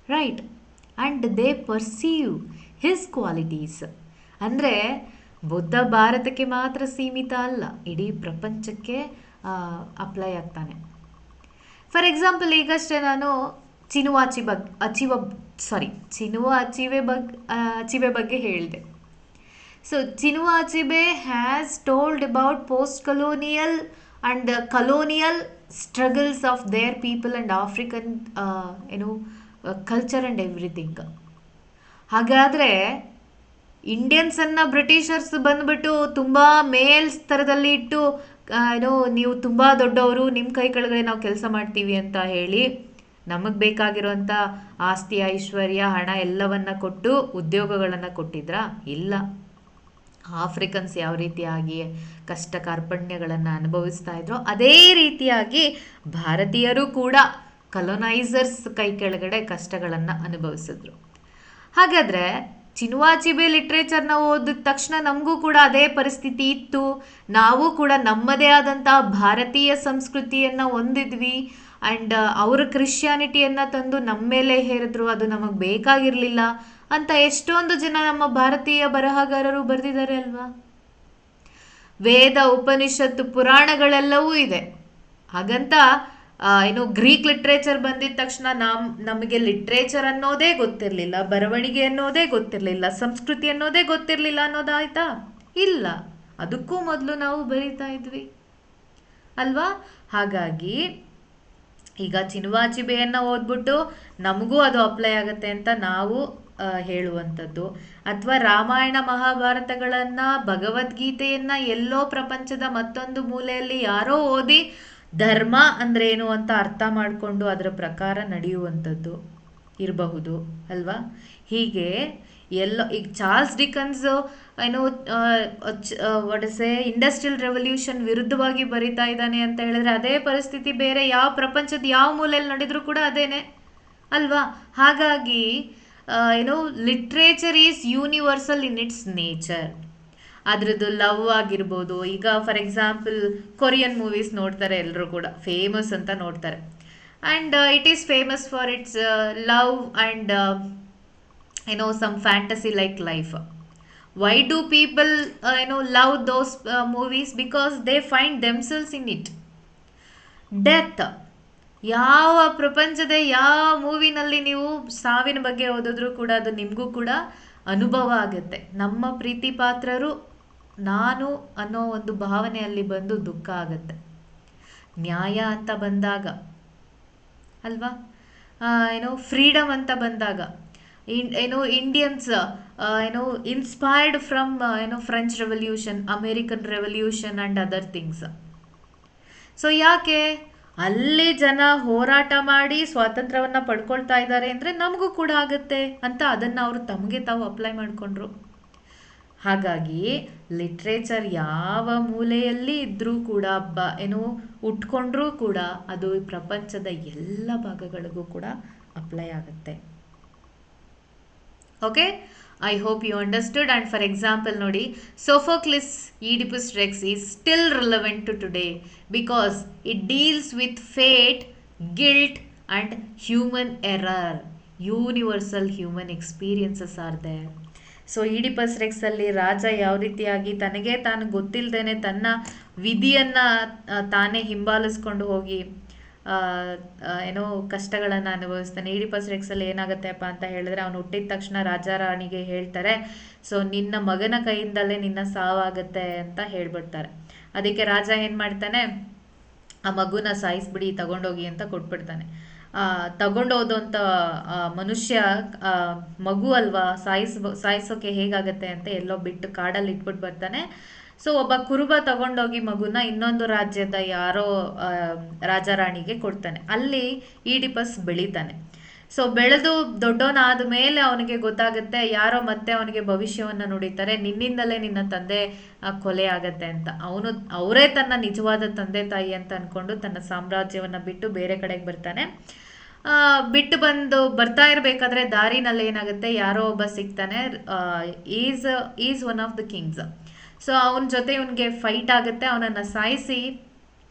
Speaker 1: right? And they perceive his qualities. ಅಂದರೆ ಬುದ್ಧ ಭಾರತಕ್ಕೆ ಮಾತ್ರ ಸೀಮಿತ ಅಲ್ಲ, ಇಡೀ ಪ್ರಪಂಚಕ್ಕೆ ಅಪ್ಲೈ ಆಗ್ತಾನೆ. ಫಾರ್ ಎಕ್ಸಾಂಪಲ್, ಈಗಷ್ಟೇ ನಾನು ಚಿನುವಾ ಅಚಿಬೆ ಬಗ್ಗೆ ಹೇಳಿದೆ. So Chinua Achebe has told about post colonial and colonial struggles of their people and African culture and everything. ಹಾಗಾದರೆ ಇಂಡಿಯನ್ಸನ್ನು ಬ್ರಿಟಿಷರ್ಸ್ ಬಂದುಬಿಟ್ಟು ತುಂಬ ಮೇಲ್ ಸ್ತರದಲ್ಲಿ ಇಟ್ಟು ನೀವು ತುಂಬ ದೊಡ್ಡವರು, ನಿಮ್ಮ ಕೈ ಕೆಳಗಡೆ ನಾವು ಕೆಲಸ ಮಾಡ್ತೀವಿ ಅಂತ ಹೇಳಿ ನಮಗೆ ಬೇಕಾಗಿರೋಂಥ ಆಸ್ತಿ, ಐಶ್ವರ್ಯ, ಹಣ ಎಲ್ಲವನ್ನ ಕೊಟ್ಟು ಉದ್ಯೋಗಗಳನ್ನು ಕೊಟ್ಟಿದ್ರಾ? ಇಲ್ಲ. ಆಫ್ರಿಕನ್ಸ್ ಯಾವ ರೀತಿಯಾಗಿ ಕಷ್ಟ ಕಾರ್ಪಣ್ಯಗಳನ್ನು ಅನುಭವಿಸ್ತಾ ಇದ್ರೋ ಅದೇ ರೀತಿಯಾಗಿ ಭಾರತೀಯರು ಕೂಡ ಕಲೋನೈಸರ್ಸ್ ಕೈ ಕೆಳಗಡೆ ಕಷ್ಟಗಳನ್ನು ಅನುಭವಿಸಿದ್ರು. ಹಾಗಾದರೆ ಚಿನುವಾ ಅಚಿಬೆ ಲಿಟ್ರೇಚರ್ನ ಓದಿದ ತಕ್ಷಣ ನಮಗೂ ಕೂಡ ಅದೇ ಪರಿಸ್ಥಿತಿ ಇತ್ತು, ನಾವು ಕೂಡ ನಮ್ಮದೇ ಆದಂಥ ಭಾರತೀಯ ಸಂಸ್ಕೃತಿಯನ್ನು ಹೊಂದಿದ್ವಿ, ಆ್ಯಂಡ್ ಅವರು ಕ್ರಿಶ್ಚಿಯಾನಿಟಿಯನ್ನು ತಂದು ನಮ್ಮ ಮೇಲೆ ಹೇರಿದ್ರು, ಅದು ನಮಗೆ ಬೇಕಾಗಿರಲಿಲ್ಲ ಅಂತ ಎಷ್ಟೊಂದು ಜನ ನಮ್ಮ ಭಾರತೀಯ ಬರಹಗಾರರು ಬರೆದಿದ್ದಾರೆ ಅಲ್ವಾ. ವೇದ, ಉಪನಿಷತ್ತು, ಪುರಾಣಗಳೆಲ್ಲವೂ ಇದೆ. ಹಾಗಂತ ಗ್ರೀಕ್ ಲಿಟ್ರೇಚರ್ ಬಂದಿದ ತಕ್ಷಣ ನಮಗೆ ಲಿಟ್ರೇಚರ್ ಅನ್ನೋದೇ ಗೊತ್ತಿರಲಿಲ್ಲ, ಬರವಣಿಗೆ ಅನ್ನೋದೇ ಗೊತ್ತಿರಲಿಲ್ಲ, ಸಂಸ್ಕೃತಿ ಅನ್ನೋದೇ ಗೊತ್ತಿರಲಿಲ್ಲ ಅನ್ನೋದಾಯ್ತಾ? ಇಲ್ಲ, ಅದಕ್ಕೂ ಮೊದಲು ನಾವು ಬರೀತಾ ಇದ್ವಿ ಅಲ್ವಾ. ಹಾಗಾಗಿ ಈಗ ಚಿನುವಾ ಅಚಿಬೆಯನ್ನು ಓದ್ಬಿಟ್ಟು ನಮಗೂ ಅದು ಅಪ್ಲೈ ಆಗುತ್ತೆ ಅಂತ ನಾವು ಹೇಳುವಂಥದ್ದು, ಅಥವಾ ರಾಮಾಯಣ ಮಹಾಭಾರತಗಳನ್ನು, ಭಗವದ್ಗೀತೆಯನ್ನು ಎಲ್ಲೋ ಪ್ರಪಂಚದ ಮತ್ತೊಂದು ಮೂಲೆಯಲ್ಲಿ ಯಾರೋ ಓದಿ ಧರ್ಮ ಅಂದ್ರೇನು ಅಂತ ಅರ್ಥ ಮಾಡಿಕೊಂಡು ಅದರ ಪ್ರಕಾರ ನಡೆಯುವಂಥದ್ದು ಇರಬಹುದು ಅಲ್ವಾ. ಹೀಗೆ ಎಲ್ಲೋ ಈಗ ಚಾರ್ಲ್ಸ್ ಡಿಕನ್ಸ್ ಇಂಡಸ್ಟ್ರಿಯಲ್ ರೆವಲ್ಯೂಷನ್ ವಿರುದ್ಧವಾಗಿ ಬರಿತಾ ಇದ್ದಾನೆ ಅಂತ ಹೇಳಿದ್ರೆ ಅದೇ ಪರಿಸ್ಥಿತಿ ಬೇರೆ ಯಾವ ಪ್ರಪಂಚದ ಯಾವ ಮೂಲೆಯಲ್ಲಿ ನಡೆದರೂ ಕೂಡ ಅದೇನೆ ಅಲ್ವಾ. ಹಾಗಾಗಿ literature is universal in its nature. ಅದ್ರದ್ದು ಲವ್ ಆಗಿರ್ಬೋದು, ಈಗ ಫಾರ್ ಎಕ್ಸಾಂಪಲ್ ಕೊರಿಯನ್ ಮೂವೀಸ್ ನೋಡ್ತಾರೆ ಎಲ್ಲರೂ ಕೂಡ, ಫೇಮಸ್ ಅಂತ ನೋಡ್ತಾರೆ, and it is famous for it's love and some fantasy like life. Why do people love those movies? Because they find themselves in it. Death, ಯಾವ ಪ್ರಪಂಚದ ಯಾವ ಮೂವಿನಲ್ಲಿ ನೀವು ಸಾವಿನ ಬಗ್ಗೆ ಓದಿದ್ರೂ ಕೂಡ ಅದು ನಿಮಗೂ ಕೂಡ ಅನುಭವ ಆಗುತ್ತೆ. ನಮ್ಮ ಪ್ರೀತಿ ಪಾತ್ರರು ನಾನು ಅನ್ನೋ ಒಂದು ಭಾವನೆಯಲ್ಲಿ ಬಂದು ದುಃಖ ಆಗುತ್ತೆ. ನ್ಯಾಯ ಅಂತ ಬಂದಾಗ ಅಲ್ವಾ, ಫ್ರೀಡಮ್ ಅಂತ ಬಂದಾಗ, Indians inspired from French revolution, American revolution and other things. So ಯಾಕೆ ಅಲ್ಲಿ ಜನ ಹೋರಾಟ ಮಾಡಿ ಸ್ವಾತಂತ್ರ್ಯವನ್ನು ಪಡ್ಕೊಳ್ತಾ ಇದ್ದಾರೆ ಅಂದರೆ ನಮಗೂ ಕೂಡ ಆಗುತ್ತೆ ಅಂತ ಅದನ್ನು ಅವರು ತಮಗೆ ತಾವು ಅಪ್ಲೈ ಮಾಡಿಕೊಂಡ್ರು. ಹಾಗಾಗಿ ಲಿಟ್ರೇಚರ್ ಯಾವ ಮೂಲೆಯಲ್ಲಿ ಇದ್ದರೂ ಕೂಡ ಉಟ್ಕೊಂಡ್ರೂ ಕೂಡ ಅದು ಪ್ರಪಂಚದ ಎಲ್ಲ ಭಾಗಗಳಿಗೂ ಕೂಡ ಅಪ್ಲೈ ಆಗುತ್ತೆ. Okay, I hope you understood. And for example ನೋಡಿ, Sophocles Oedipus Rex is still relevant to today because it deals with fate, guilt and human error. Universal human experiences are there. So Oedipus ರೆಕ್ಸಲ್ಲಿ ರಾಜ ಯಾವ ರೀತಿಯಾಗಿ ತನಗೆ ತಾನು ಗೊತ್ತಿಲ್ಲದೇನೆ ತನ್ನ ವಿಧಿಯನ್ನು ತಾನೇ ಹಿಂಬಾಲಿಸ್ಕೊಂಡು ಹೋಗಿ ಕಷ್ಟಗಳನ್ನು ಅನುಭವಿಸ್ತಾನೆ. ಈಡಿಪಸ್ ರೆಕ್ಸಲ್ಲಿ ಏನಾಗುತ್ತೆಪ್ಪ ಅಂತ ಹೇಳಿದ್ರೆ, ಅವನು ಹುಟ್ಟಿದ ತಕ್ಷಣ ರಾಜ ರಾಣಿಗೆ ಹೇಳ್ತಾರೆ, ಸೊ ನಿನ್ನ ಮಗನ ಕೈಯಿಂದಲೇ ನಿನ್ನ ಸಾವಾಗುತ್ತೆ ಅಂತ ಹೇಳ್ಬಿಡ್ತಾರೆ. ಅದಕ್ಕೆ ರಾಜ ಏನು ಮಾಡ್ತಾನೆ, ಆ ಮಗುನ ಸಾಯಿಸ್ಬಿಡಿ, ತಗೊಂಡೋಗಿ ಅಂತ ಕೊಟ್ಬಿಡ್ತಾನೆ. ತಗೊಂಡೋದಂಥ ಮನುಷ್ಯ ಮಗು ಅಲ್ವಾ, ಸಾಯಿಸೋಕೆ ಹೇಗಾಗತ್ತೆ ಅಂತ ಎಲ್ಲೋ ಬಿಟ್ಟು ಕಾಡಲ್ಲಿ ಇಟ್ಬಿಟ್ಟು ಬರ್ತಾನೆ. ಸೊ ಒಬ್ಬ ಕುರುಬ ತಗೊಂಡೋಗಿ ಮಗುನ ಇನ್ನೊಂದು ರಾಜ್ಯದ ಯಾರೋ ರಾಜ ರಾಣಿಗೆ ಕೊಡ್ತಾನೆ. ಅಲ್ಲಿ ಈಡಿಪಸ್ ಬೆಳೀತಾನೆ. ಸೊ ಬೆಳೆದು ದೊಡ್ಡವನಾದ ಮೇಲೆ ಅವನಿಗೆ ಗೊತ್ತಾಗುತ್ತೆ, ಯಾರೋ ಮತ್ತೆ ಅವನಿಗೆ ಭವಿಷ್ಯವನ್ನು ನುಡಿತಾರೆ, ನಿನ್ನಿಂದಲೇ ನಿನ್ನ ತಂದೆ ಕೊಲೆ ಆಗತ್ತೆ ಅಂತ. ಅವರೇ ತನ್ನ ನಿಜವಾದ ತಂದೆ ತಾಯಿ ಅಂತ ಅಂದ್ಕೊಂಡು ತನ್ನ ಸಾಮ್ರಾಜ್ಯವನ್ನು ಬಿಟ್ಟು ಬೇರೆ ಕಡೆಗೆ ಬರ್ತಾನೆ. ಬಿಟ್ಟು ಬರ್ತಾ ಇರಬೇಕಾದ್ರೆ ದಾರಿನಲ್ಲಿ ಏನಾಗುತ್ತೆ, ಯಾರೋ ಒಬ್ಬ ಸಿಗ್ತಾನೆ, is one of the Kings. So ಅವನ ಜೊತೆ ಇವನಿಗೆ ಫೈಟ್ ಆಗುತ್ತೆ. ಅವನನ್ನು ಸಾಯಿಸಿ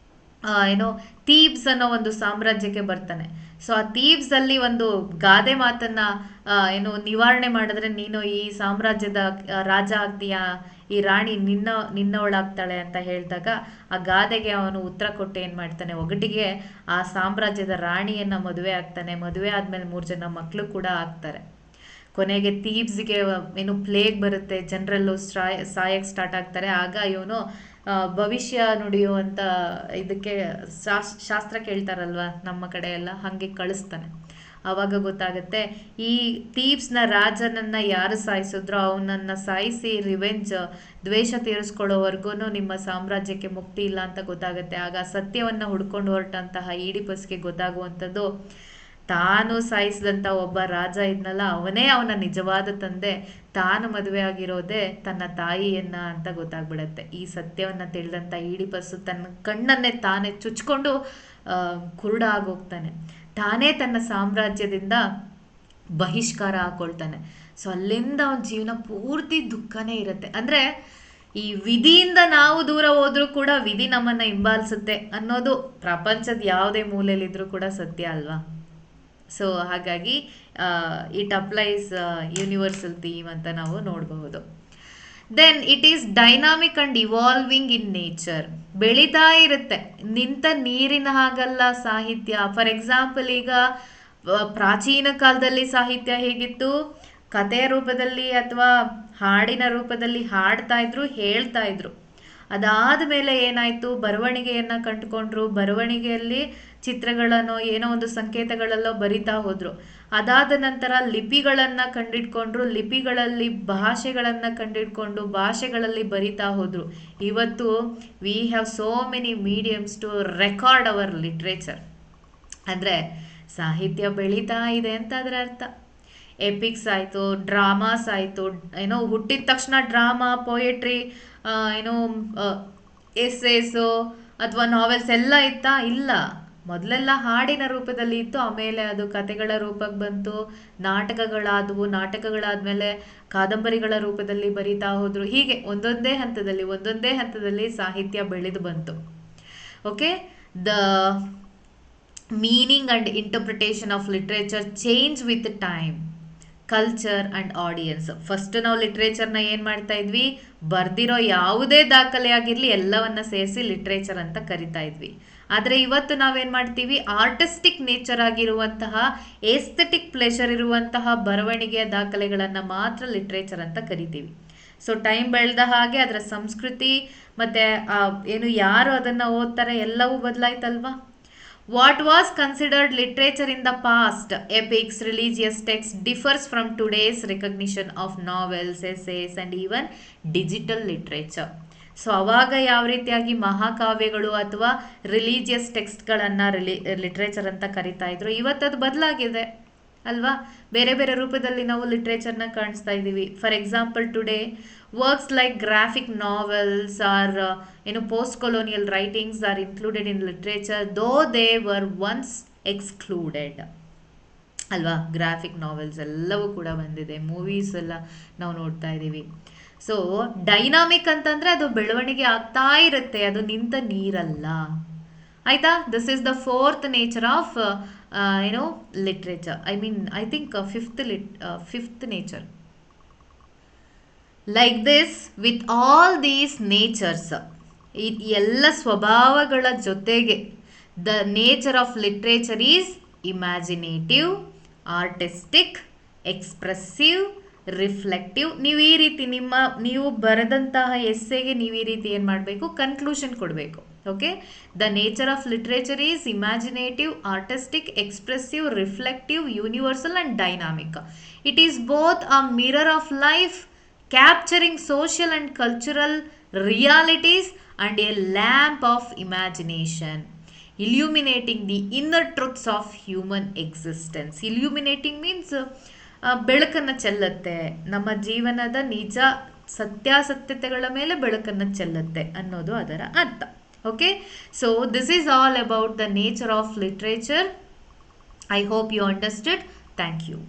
Speaker 1: ಏನೋ ಥೀಬ್ಸ್ ಅನ್ನೋ ಒಂದು ಸಾಮ್ರಾಜ್ಯಕ್ಕೆ ಬರ್ತಾನೆ. ಸೊ ಆ ಥೀಬ್ಸ್ ಅಲ್ಲಿ ಒಂದು ಗಾದೆ ಮಾತನ್ನ ಏನು ನಿವಾರಣೆ ಮಾಡಿದ್ರೆ ನೀನು ಈ ಸಾಮ್ರಾಜ್ಯದ ರಾಜ ಆಗ್ತೀಯಾ, ಈ ರಾಣಿ ನಿನ್ನವಳಾಗ್ತಾಳೆ ಅಂತ ಹೇಳಿದಾಗ ಆ ಗಾದೆಗೆ ಅವನು ಉತ್ತರ ಕೊಟ್ಟು ಏನ್ ಮಾಡ್ತಾನೆ, ಒಗಟಿಗೆ ಆ ಸಾಮ್ರಾಜ್ಯದ ರಾಣಿಯನ್ನ ಮದುವೆ ಆಗ್ತಾನೆ. ಮದುವೆ ಆದ್ಮೇಲೆ 3 ಜನ ಮಕ್ಕಳು ಕೂಡ ಆಗ್ತಾರೆ. ಕೊನೆಗೆ ಥೀಬ್ಸ್ಗೆ ಏನು ಪ್ಲೇಗ್ ಬರುತ್ತೆ, ಜನರಲ್ಲು ಸಾಯಕ್ಕೆ ಸ್ಟಾರ್ಟ್ ಆಗ್ತಾರೆ. ಆಗ ಇವನು ಭವಿಷ್ಯ ನುಡಿಯುವಂಥ ಇದಕ್ಕೆ ಶಾಸ್ತ್ರ ಕೇಳ್ತಾರಲ್ವ ನಮ್ಮ ಕಡೆ ಎಲ್ಲ, ಹಾಗೆ ಕಳಿಸ್ತಾನೆ. ಆವಾಗ ಗೊತ್ತಾಗುತ್ತೆ ಈ ಥೀಬ್ಸ್ನ ರಾಜನನ್ನ ಯಾರು ಸಾಯಿಸಿದ್ರೋ ಅವನನ್ನ ಸಾಯಿಸಿ ರಿವೆಂಜ್ ದ್ವೇಷ ತೀರಿಸ್ಕೊಳ್ಳೋವರೆಗೂ ನಿಮ್ಮ ಸಾಮ್ರಾಜ್ಯಕ್ಕೆ ಮುಕ್ತಿ ಇಲ್ಲ ಅಂತ ಗೊತ್ತಾಗುತ್ತೆ. ಆಗ ಸತ್ಯವನ್ನ ಹುಡ್ಕೊಂಡು ಹೊರಟಂತಹ ಈಡಿಪಸ್ಗೆ ಗೊತ್ತಾಗುವಂಥದ್ದು, ತಾನು ಸಾಯಿಸಿದಂಥ ಒಬ್ಬ ರಾಜ ಇದ್ನಲ್ಲ ಅವನೇ ಅವನ ನಿಜವಾದ ತಂದೆ, ತಾನು ಮದುವೆ ಆಗಿರೋದೇ ತನ್ನ ತಾಯಿಯನ್ನ ಅಂತ ಗೊತ್ತಾಗ್ಬಿಡತ್ತೆ. ಈ ಸತ್ಯವನ್ನ ತಿಳಿದಂಥ ಈಡಿಪಸ್ಸು ತನ್ನ ಕಣ್ಣನ್ನೇ ತಾನೇ ಚುಚ್ಕೊಂಡು ಕುರುಡ ಆಗೋಗ್ತಾನೆ. ತಾನೇ ತನ್ನ ಸಾಮ್ರಾಜ್ಯದಿಂದ ಬಹಿಷ್ಕಾರ ಹಾಕೊಳ್ತಾನೆ. ಸೊ ಅಲ್ಲಿಂದ ಅವನ ಜೀವನ ಪೂರ್ತಿ ದುಃಖನೇ ಇರುತ್ತೆ. ಅಂದ್ರೆ ಈ ವಿಧಿಯಿಂದ ನಾವು ದೂರ ಹೋದ್ರೂ ಕೂಡ ವಿಧಿ ನಮ್ಮನ್ನ ಹಿಂಬಾಲಿಸುತ್ತೆ ಅನ್ನೋದು ಪ್ರಪಂಚದ ಯಾವುದೇ ಮೂಲೆಯಲ್ಲಿದ್ರೂ ಕೂಡ ಸತ್ಯ ಅಲ್ವಾ. ಸೊ ಹಾಗಾಗಿ ಇಟ್ ಅಪ್ಲೈಸ್ ಯೂನಿವರ್ಸಲ್ ಥೀಮ್ ಅಂತ ನಾವು ನೋಡಬಹುದು. Then it is dynamic and evolving in nature. ಬೆಳೀತಾ ಇರುತ್ತೆ, ನಿಂತ ನೀರಿನ ಹಾಗಲ್ಲ ಸಾಹಿತ್ಯ. ಫಾರ್ ಎಕ್ಸಾಂಪಲ್ ಈಗ ಪ್ರಾಚೀನ ಕಾಲದಲ್ಲಿ ಸಾಹಿತ್ಯ ಹೇಗಿತ್ತು, ಕಥೆಯ ರೂಪದಲ್ಲಿ ಅಥವಾ ಹಾಡಿನ ರೂಪದಲ್ಲಿ ಹಾಡ್ತಾ ಇದ್ರು, ಹೇಳ್ತಾ ಇದ್ರು. ಅದಾದ ಮೇಲೆ ಏನಾಯಿತು, ಬರವಣಿಗೆಯನ್ನು ಕಂಡುಕೊಂಡ್ರು. ಬರವಣಿಗೆಯಲ್ಲಿ ಚಿತ್ರಗಳನ್ನು ಏನೋ ಒಂದು ಸಂಕೇತಗಳಲ್ಲೋ ಬರಿತಾ ಹೋದ್ರು. ಅದಾದ ನಂತರ ಲಿಪಿಗಳನ್ನು ಕಂಡಿಡ್ಕೊಂಡ್ರು. ಲಿಪಿಗಳಲ್ಲಿ ಭಾಷೆಗಳನ್ನು ಕಂಡಿಡ್ಕೊಂಡು ಭಾಷೆಗಳಲ್ಲಿ ಬರಿತಾ ಹೋದ್ರು. ಇವತ್ತು we have so many mediums to record our literature. ಅಂದರೆ ಸಾಹಿತ್ಯ ಬೆಳೀತಾ ಇದೆ ಅಂತ ಅದರ ಅರ್ಥ. ಎಪಿಕ್ಸ್ ಆಯಿತು, ಡ್ರಾಮಾಸ್ ಆಯಿತು, ಏನೋ ಹುಟ್ಟಿದ ತಕ್ಷಣ ಡ್ರಾಮಾ, ಪೊಯೆಟ್ರಿ, ಏನೋ ಎಸ್ಸೇಸು ಅಥವಾ ನಾವೆಲ್ಸ್ ಎಲ್ಲ ಇತ್ತಾ? ಇಲ್ಲ. ಮೊದಲೆಲ್ಲ ಹಾಡಿನ ರೂಪದಲ್ಲಿ ಇತ್ತು, ಆಮೇಲೆ ಅದು ಕತೆಗಳ ರೂಪಕ್ಕೆ ಬಂತು, ನಾಟಕಗಳಾದವು, ನಾಟಕಗಳಾದಮೇಲೆ ಕಾದಂಬರಿಗಳ ರೂಪದಲ್ಲಿ ಬರಿತಾ ಹೋದ್ರು. ಹೀಗೆ ಒಂದೊಂದೇ ಹಂತದಲ್ಲಿ ಸಾಹಿತ್ಯ ಬೆಳೆದು ಬಂತು. Okay, the meaning and interpretation of literature change with time, culture and audience. First ನಾವು ಲಿಟ್ರೇಚರ್ನ ಏನು ಮಾಡ್ತಾ ಇದ್ವಿ, ಬರ್ದಿರೋ ಯಾವುದೇ ದಾಖಲೆ ಆಗಿರಲಿ ಎಲ್ಲವನ್ನ ಸೇರಿಸಿ ಲಿಟ್ರೇಚರ್ ಅಂತ ಕರಿತಾ ಇದ್ವಿ. ಆದರೆ ಇವತ್ತು ನಾವೇನು ಮಾಡ್ತೀವಿ, ಆರ್ಟಿಸ್ಟಿಕ್ ನೇಚರ್ ಆಗಿರುವಂತಹ, ಏಸ್ಥೆಟಿಕ್ ಪ್ಲೆಷರ್ ಇರುವಂತಹ ಬರವಣಿಗೆಯ ದಾಖಲೆಗಳನ್ನು ಮಾತ್ರ ಲಿಟ್ರೇಚರ್ ಅಂತ ಕರಿತೀವಿ. ಸೊ ಟೈಮ್ ಬೆಳೆದ ಹಾಗೆ ಅದರ ಸಂಸ್ಕೃತಿ ಮತ್ತು ಏನು ಯಾರು ಅದನ್ನು ಓದ್ತಾರೆ ಎಲ್ಲವೂ ಬದಲಾಯ್ತಲ್ವಾ. What was considered literature in the past, epics, religious texts, differs from today's recognition of novels, essays and even digital literature. So ಅವಾಗ ಯಾವ ರೀತಿಯಾಗಿ ಮಹಾಕಾವ್ಯಗಳು ಅಥವಾ ರಿಲಿಜಿಯಸ್ ಟೆಕ್ಸ್ಟ್ಗಳನ್ನು ಲಿಟ್ರೇಚರ್ ಅಂತ ಕರಿತಾ ಇದ್ರು, ಇವತ್ತದು ಬದಲಾಗಿದೆ ಅಲ್ವಾ. ಬೇರೆ ಬೇರೆ ರೂಪದಲ್ಲಿ ನಾವು ಲಿಟ್ರೇಚರ್ನ ಕಾಣಿಸ್ತಾ ಇದ್ದೀವಿ. For example today works like graphic novels or post colonial writings are included in literature though they were once excluded ಅಲ್ವಾ. ಗ್ರಾಫಿಕ್ ನಾವೆಲ್ಸ್ ಎಲ್ಲವೂ ಕೂಡ ಬಂದಿದೆ, ಮೂವೀಸ್ ಎಲ್ಲ ನಾವು ನೋಡ್ತಾ ಇದ್ದೀವಿ. ಸೊ ಡೈನಾಮಿಕ್ ಅಂತಂದರೆ ಅದು ಬೆಳವಣಿಗೆ ಆಗ್ತಾ ಇರುತ್ತೆ, ಅದು ನಿಂತ ನೀರಲ್ಲ. ಆಯ್ತಾ. This is the fourth nature of literature. I think fifth nature. Like this, with all these nature's, ಈ ಎಲ್ಲ ಸ್ವಭಾವಗಳ ಜೊತೆಗೆ the nature of literature is imaginative, artistic, expressive, reflective. ನೀವು ಈ ರೀತಿ ನೀವು ಬರೆದಂತಹ ಎಸ್ಸೆಗೆ ನೀವು ಈ ರೀತಿ ಏನು ಮಾಡಬೇಕು, ಕನ್ಕ್ಲೂಷನ್ ಕೊಡಬೇಕು. Okay, the nature of literature is imaginative, artistic, expressive, reflective, universal and dynamic. It is both a mirror of life, capturing social and cultural realities and a lamp of imagination, illuminating the inner truths of human existence. Illuminating means ಬೆಳಕನ್ನು ಚೆಲ್ಲುತ್ತೆ, ನಮ್ಮ ಜೀವನದ ನಿಜ ಸತ್ಯಾಸತ್ಯತೆಗಳ ಮೇಲೆ ಬೆಳಕನ್ನು ಚೆಲ್ಲುತ್ತೆ ಅನ್ನೋದು ಅದರ ಅರ್ಥ. Okay, so this is all about the nature of literature. I hope you understood. Thank you.